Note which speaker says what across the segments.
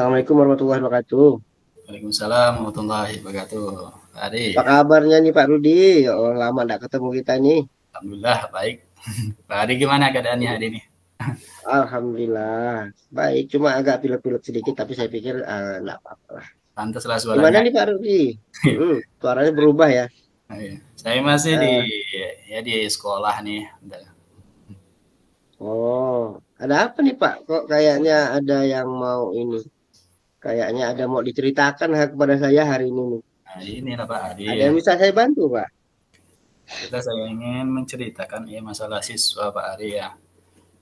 Speaker 1: Assalamualaikum warahmatullahi wabarakatuh.
Speaker 2: Waalaikumsalam warahmatullahi wabarakatuh. Pak Adi,
Speaker 1: Apa kabarnya nih Pak Rudi? Ya Allah, lama nggak ketemu kita nih.
Speaker 2: alhamdulillah baik. Pak Adi gimana keadaannya hari ini?
Speaker 1: Alhamdulillah. Baik, cuma agak pilek-pilek sedikit, tapi saya pikir nggak apa-apa lah.
Speaker 2: Pantaslah
Speaker 1: Gimana
Speaker 2: suaranya.
Speaker 1: nih Pak Rudi? Suaranya berubah ya.
Speaker 2: Saya masih di
Speaker 1: Eh,
Speaker 2: di sekolah nih.
Speaker 1: oh, ada apa nih Pak? Kok kayaknya ada yang mau ini? Kayaknya ada mau diceritakan kepada saya hari ini nih.
Speaker 2: Nah, ini lah Pak Adi.
Speaker 1: Ada yang bisa saya bantu Pak?
Speaker 2: Saya ingin menceritakan ya masalah siswa Pak Ari ya.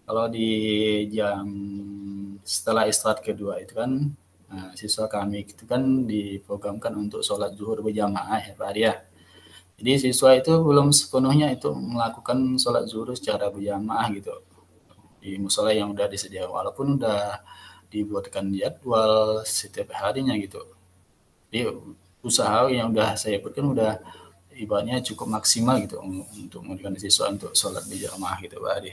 Speaker 2: Kalau di jam setelah istirahat kedua itu kan siswa kami itu kan diprogramkan untuk sholat zuhur berjamaah ya Pak Ari ya. Jadi siswa itu belum sepenuhnya itu melakukan sholat zuhur secara berjamaah gitu di musola yang udah disediakan, walaupun udah dibuatkan jadwal setiap harinya gitu. Jadi usaha yang udah saya buatkan udah ibaratnya cukup maksimal gitu untuk memberikan siswa untuk sholat berjamaah gitu Pak Adi.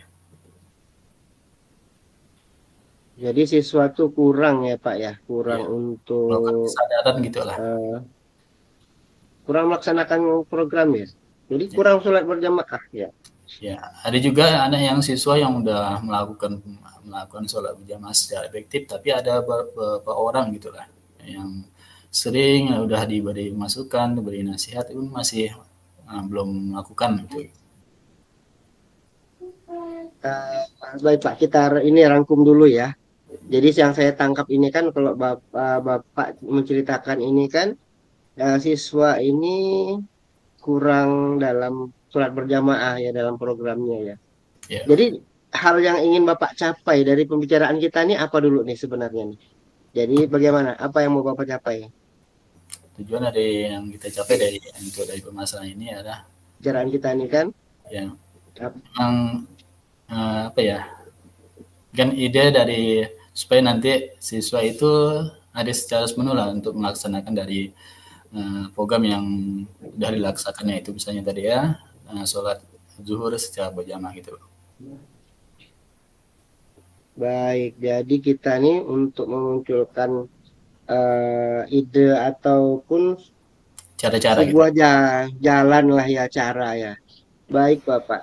Speaker 1: Jadi siswa tuh kurang ya Pak ya, kurang
Speaker 2: Ya, melakukan
Speaker 1: untuk
Speaker 2: kesadaran gitu lah.
Speaker 1: eh, kurang melaksanakan program ya. Jadi
Speaker 2: Ya,
Speaker 1: kurang sholat berjamaah ya.
Speaker 2: ya, ada juga anak yang siswa yang udah melakukan sholat berjamaah secara efektif, tapi ada beberapa orang gitulah yang sering udah diberi masukan, diberi nasihat, itu masih belum melakukan gitu.
Speaker 1: Eh, Baik Pak, kita ini rangkum dulu ya. Jadi yang saya tangkap ini kan kalau Bapak menceritakan ini kan siswa ini kurang dalam sholat berjamaah ya dalam programnya ya.
Speaker 2: Ya,
Speaker 1: Jadi hal yang ingin Bapak capai dari pembicaraan kita ini apa dulu nih sebenarnya nih? Jadi bagaimana? Apa yang mau Bapak capai?
Speaker 2: tujuan dari yang kita capai dari permasalahan ini adalah
Speaker 1: Pembicaraan kita ini kan
Speaker 2: yang
Speaker 1: ap-
Speaker 2: memang apa ya, kan ide dari supaya nanti siswa itu ada secara penuh lah untuk melaksanakan dari program yang sudah dilaksanakannya itu misalnya tadi ya sholat zuhur secara berjamaah gitu.
Speaker 1: baik. Jadi kita nih untuk memunculkan ide ataupun
Speaker 2: Cara-cara gitu.
Speaker 1: sebuah jalan lah ya cara ya. Baik Bapak.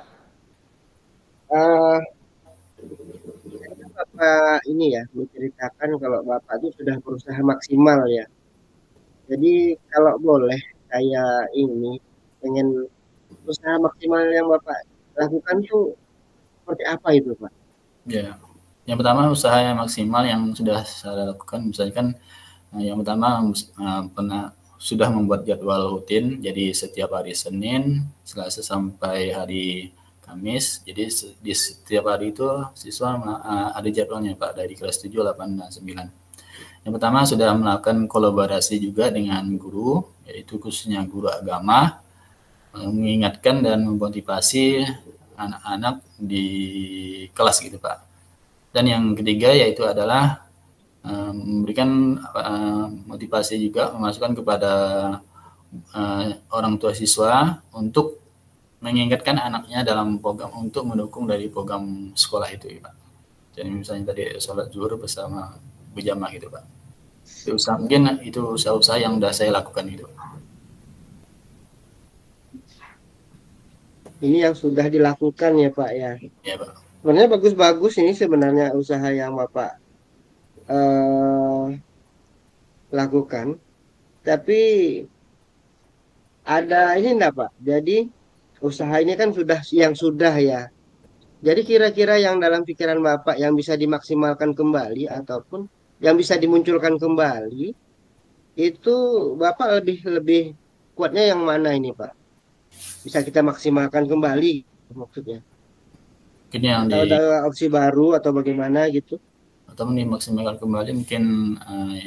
Speaker 1: Eh Bapak ini ya menceritakan kalau Bapak itu sudah berusaha maksimal ya. Jadi kalau boleh saya ini pengen usaha maksimal yang Bapak lakukan tuh seperti apa itu Pak?
Speaker 2: Ya, yang pertama usaha yang maksimal yang sudah saya lakukan misalkan yang pertama pernah sudah membuat jadwal rutin, jadi setiap hari Senin, Selasa sampai hari Kamis. Jadi di setiap hari itu siswa ada jadwalnya Pak dari kelas 7, 8, dan 9. Yang pertama sudah melakukan kolaborasi juga dengan guru, yaitu khususnya guru agama, mengingatkan dan memotivasi anak-anak di kelas gitu Pak. Dan yang ketiga yaitu adalah memberikan motivasi juga memasukkan kepada orang tua siswa untuk mengingatkan anaknya dalam program untuk mendukung dari program sekolah itu ya Pak. Jadi misalnya tadi sholat zuhur bersama berjamaah gitu Pak. Itu usaha, mungkin itu usaha-usaha yang sudah saya lakukan gitu.
Speaker 1: Ini yang sudah dilakukan ya Pak ya.
Speaker 2: Ya Pak.
Speaker 1: Sebenarnya bagus-bagus ini sebenarnya usaha yang Bapak eh, lakukan. Tapi ada ini enggak Pak? Jadi usaha ini kan sudah yang sudah ya. Jadi kira-kira yang dalam pikiran Bapak yang bisa dimaksimalkan kembali ataupun yang bisa dimunculkan kembali itu Bapak lebih lebih kuatnya yang mana ini Pak? Bisa kita maksimalkan kembali maksudnya.
Speaker 2: Mungkin yang
Speaker 1: Atau
Speaker 2: di
Speaker 1: ada opsi baru atau bagaimana gitu?
Speaker 2: atau dimaksimalkan kembali mungkin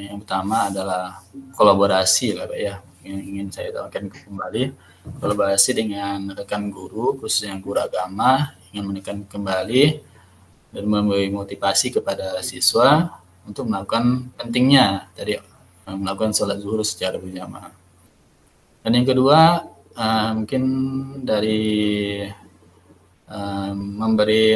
Speaker 2: yang pertama adalah kolaborasi lah Pak ya, yang ingin saya tawarkan kembali kolaborasi dengan rekan guru khususnya guru agama, ingin menekan kembali dan memberi motivasi kepada siswa untuk melakukan pentingnya dari melakukan sholat zuhur secara berjamaah. Dan yang kedua mungkin dari memberi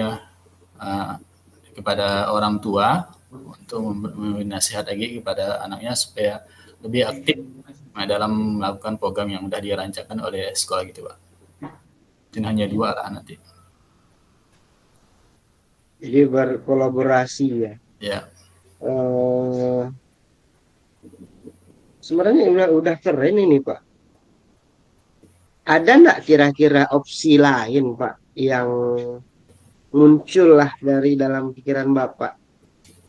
Speaker 2: kepada orang tua untuk memberi nasihat lagi kepada anaknya supaya lebih aktif dalam melakukan program yang sudah dirancangkan oleh sekolah gitu Pak. Dan hanya 2 lah nanti.
Speaker 1: Jadi berkolaborasi ya.
Speaker 2: Ya.
Speaker 1: Eh, Sebenarnya udah keren ini Pak. Ada nggak kira-kira opsi lain Pak yang muncul lah dari dalam pikiran Bapak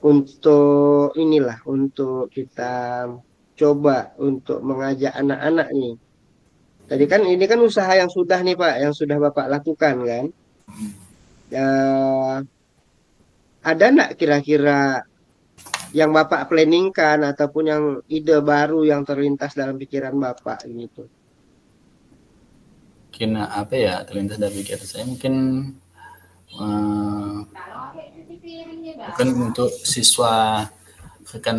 Speaker 1: untuk inilah untuk kita coba untuk mengajak anak-anak nih. Tadi kan ini kan usaha yang sudah nih Pak, yang sudah Bapak lakukan kan. Ya, ada nggak kira-kira yang Bapak planningkan ataupun yang ide baru yang terlintas dalam pikiran Bapak gitu?
Speaker 2: Mungkin apa ya terlintas dari pikiran saya mungkin bukan untuk siswa rekan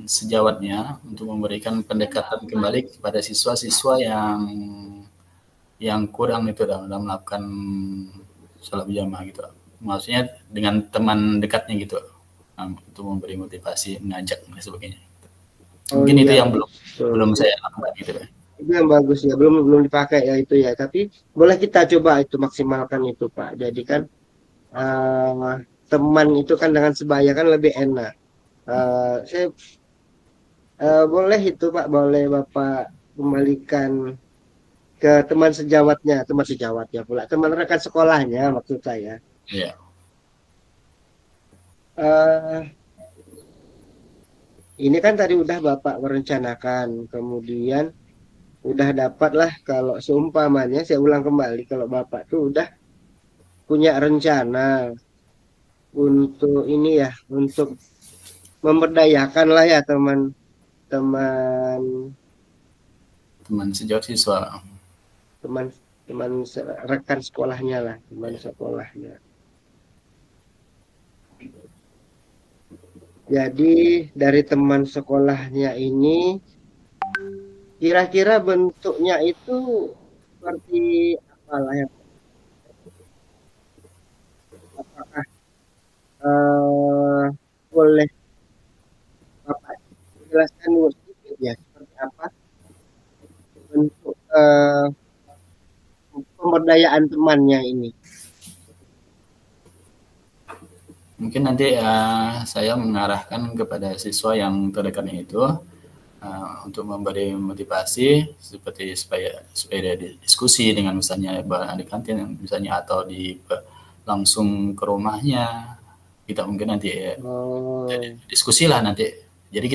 Speaker 2: sejawatnya untuk memberikan pendekatan kembali kepada siswa-siswa yang kurang itu dalam melakukan sholat berjamaah gitu. Maksudnya dengan teman dekatnya gitu untuk memberi motivasi, mengajak dan sebagainya. Mungkin itu yang belum saya lakukan gitu.
Speaker 1: Itu yang bagus ya, belum dipakai ya itu ya. Tapi boleh kita coba itu maksimalkan itu Pak. Jadi kan teman itu kan dengan sebaya kan lebih enak. Saya boleh itu Pak, boleh Bapak kembalikan ke teman sejawatnya pula, teman rekan sekolahnya maksud saya.
Speaker 2: Iya.
Speaker 1: Ini kan tadi udah Bapak merencanakan, kemudian udah dapatlah kalau seumpamanya saya ulang kembali kalau Bapak tuh udah punya rencana untuk ini ya, untuk memberdayakan lah ya teman
Speaker 2: sejawat siswa,
Speaker 1: teman rekan sekolahnya lah, teman sekolahnya. Jadi dari teman sekolahnya ini kira-kira bentuknya itu seperti apa lah ya? Apakah boleh Bapak jelaskan dulu sedikit ya seperti apa bentuk pemberdayaan temannya ini?
Speaker 2: Mungkin nanti saya mengarahkan kepada siswa yang terdekatnya itu untuk memberi motivasi seperti supaya diskusi dengan misalnya di kantin misalnya atau langsung ke rumahnya kita mungkin nanti diskusi lah nanti. Jadi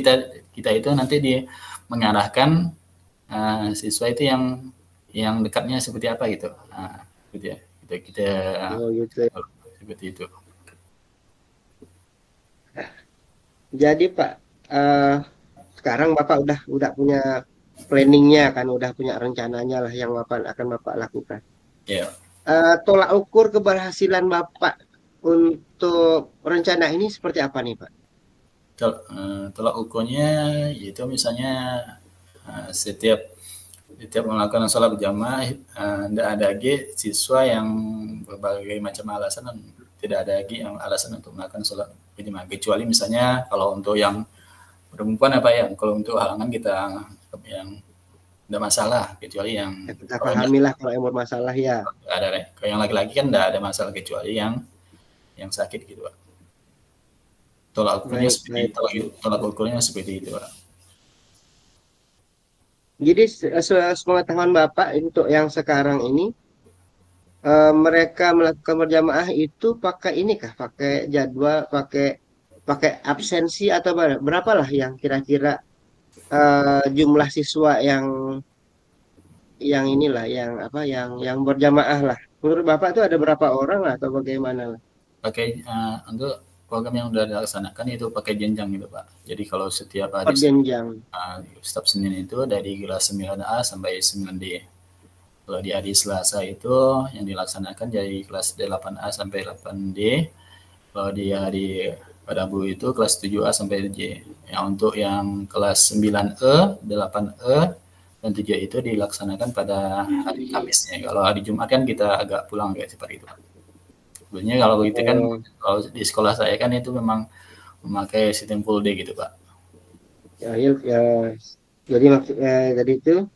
Speaker 2: kita itu nanti mengarahkan siswa itu yang dekatnya seperti apa gitu. Gitu ya. Kita
Speaker 1: gitu ya.
Speaker 2: Seperti itu.
Speaker 1: Jadi Pak, sekarang Bapak udah punya planningnya kan, udah punya rencananya lah yang akan Bapak lakukan.
Speaker 2: Yeah.
Speaker 1: Tolak ukur keberhasilan Bapak untuk rencana ini seperti apa nih Pak?
Speaker 2: Tolak ukurnya yaitu misalnya setiap melakukan sholat berjamaah tidak ada lagi siswa yang berbagai macam alasan tidak ada lagi yang alasan untuk melakukan sholat berjamaah kecuali misalnya kalau untuk yang perempuan apa ya kalau untuk halangan kita yang tidak masalah kecuali yang
Speaker 1: kita pahamilah kalau yang bermasalah ya
Speaker 2: ada kalau yang laki-laki kan tidak ada masalah kecuali yang sakit gitu Pak. Tolak ukurnya seperti itu Pak.
Speaker 1: Jadi sepengetahuan Bapak untuk yang sekarang ini mereka melakukan berjamaah itu pakai ini kah? Pakai jadwal, pakai absensi atau berapalah yang kira-kira jumlah siswa yang inilah yang berjamaah lah. Menurut Bapak itu ada berapa orang lah atau bagaimana lah?
Speaker 2: Pakai untuk program yang sudah dilaksanakan itu pakai jenjang gitu Pak. Jadi kalau setiap hari setiap Senin itu dari kelas 9A sampai 9D. Kalau di hari Selasa itu yang dilaksanakan dari kelas 8A sampai 8D. Kalau di hari Rabu itu kelas 7A sampai J. Yang untuk yang kelas 9E, 8E, dan 3 itu dilaksanakan pada hari Kamisnya. Kalau hari Jumat kan kita agak pulang kayak seperti itu. Sebenarnya kalau itu kan kalau di sekolah saya kan itu memang memakai sistem full day gitu Pak.
Speaker 1: Ya, ya, jadi jadi itu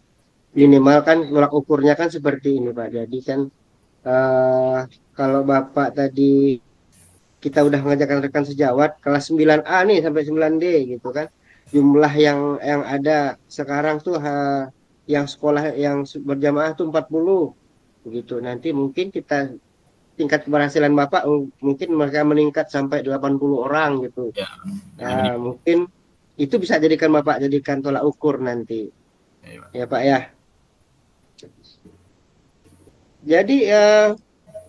Speaker 1: minimal kan tolak ukurnya kan seperti ini Pak. Jadi kan eh, kalau Bapak tadi kita udah mengajarkan rekan sejawat kelas 9A nih sampai 9D gitu kan. Jumlah yang ada sekarang tuh yang sekolah yang berjamaah tuh 40 begitu. Nanti mungkin kita tingkat keberhasilan Bapak mungkin mereka meningkat sampai 80 orang gitu.
Speaker 2: Ya,
Speaker 1: Nah, mungkin itu bisa jadikan Bapak jadikan tolak ukur nanti.
Speaker 2: ya, Pak.
Speaker 1: Ya Pak ya. Jadi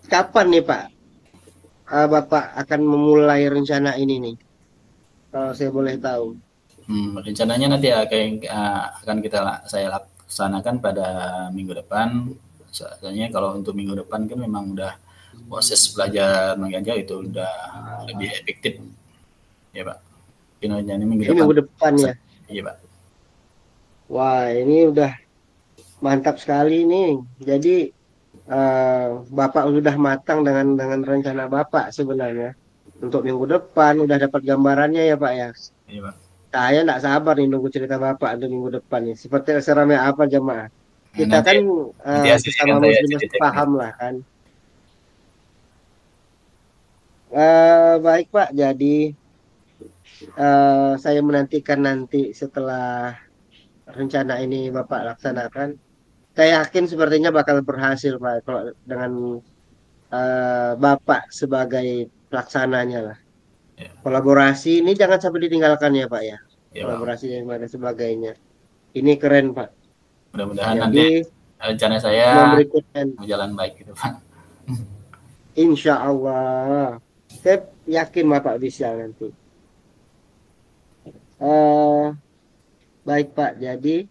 Speaker 1: kapan nih Pak Bapak akan memulai rencana ini nih? Kalau saya boleh tahu.
Speaker 2: Rencananya nanti akan saya laksanakan pada minggu depan. Soalnya kalau untuk minggu depan kan memang udah proses belajar mengajar itu udah lebih efektif, ya Pak. Kinerjanya minggu
Speaker 1: Ini
Speaker 2: depan.
Speaker 1: minggu depan ya.
Speaker 2: Iya Pak.
Speaker 1: Wah, ini udah mantap sekali nih. Jadi Bapak sudah matang dengan rencana Bapak sebenarnya. Untuk minggu depan udah dapat gambarannya ya Pak ya.
Speaker 2: Iya Pak.
Speaker 1: Saya nggak sabar nih nunggu cerita Bapak untuk minggu depan nih. Seperti seramai apa jemaah.
Speaker 2: Nah,
Speaker 1: Kita
Speaker 2: nanti
Speaker 1: kan
Speaker 2: nanti hasilnya
Speaker 1: sesama
Speaker 2: kan saya
Speaker 1: muslim
Speaker 2: ceritakan ya.
Speaker 1: paham lah kan. Baik Pak, jadi saya menantikan nanti setelah rencana ini Bapak laksanakan. Saya yakin sepertinya bakal berhasil Pak kalau dengan Bapak sebagai pelaksananya lah.
Speaker 2: Ya,
Speaker 1: Kolaborasi ini jangan sampai ditinggalkan ya Pak ya.
Speaker 2: ya Pak.
Speaker 1: Kolaborasi dan sebagainya. Ini keren Pak.
Speaker 2: Mudah-mudahan nanti
Speaker 1: Jadi
Speaker 2: rencana saya
Speaker 1: berikutnya
Speaker 2: berjalan baik gitu Pak.
Speaker 1: insya Allah saya yakin Bapak bisa nanti. Eh baik Pak. Jadi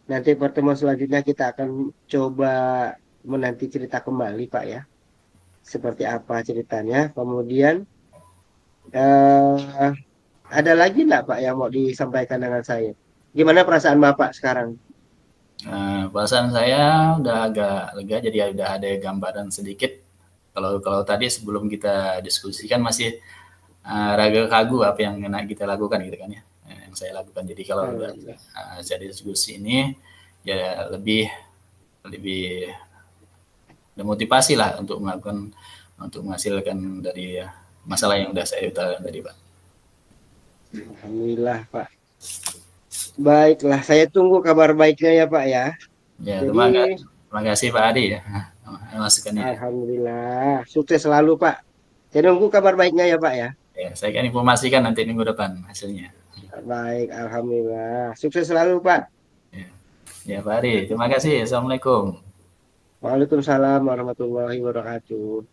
Speaker 1: nanti pertemuan selanjutnya kita akan coba menanti cerita kembali Pak ya. Seperti apa ceritanya. Kemudian eh ada lagi enggak Pak yang mau disampaikan dengan saya? Gimana perasaan Bapak sekarang?
Speaker 2: Perasaan saya udah agak lega, jadi udah ada gambaran sedikit. Kalau tadi sebelum kita diskusikan masih raga ragu apa yang kita lakukan gitu kan ya, yang saya lakukan. Jadi kalau udah saya diskusi ini ya lebih lebih motivasi lah untuk menghasilkan dari masalah yang udah saya utarakan tadi Pak.
Speaker 1: Alhamdulillah Pak. Baiklah, saya tunggu kabar baiknya ya Pak ya.
Speaker 2: Ya,
Speaker 1: Jadi,
Speaker 2: terima kasih Pak Adi ya masukannya.
Speaker 1: Alhamdulillah, sukses selalu Pak. Saya tunggu kabar baiknya ya Pak ya.
Speaker 2: Ya, saya akan informasikan nanti minggu depan hasilnya.
Speaker 1: Baik, Alhamdulillah. Sukses selalu Pak.
Speaker 2: Ya, ya Pak Adi, terima kasih. Assalamualaikum.
Speaker 1: Waalaikumsalam warahmatullahi wabarakatuh.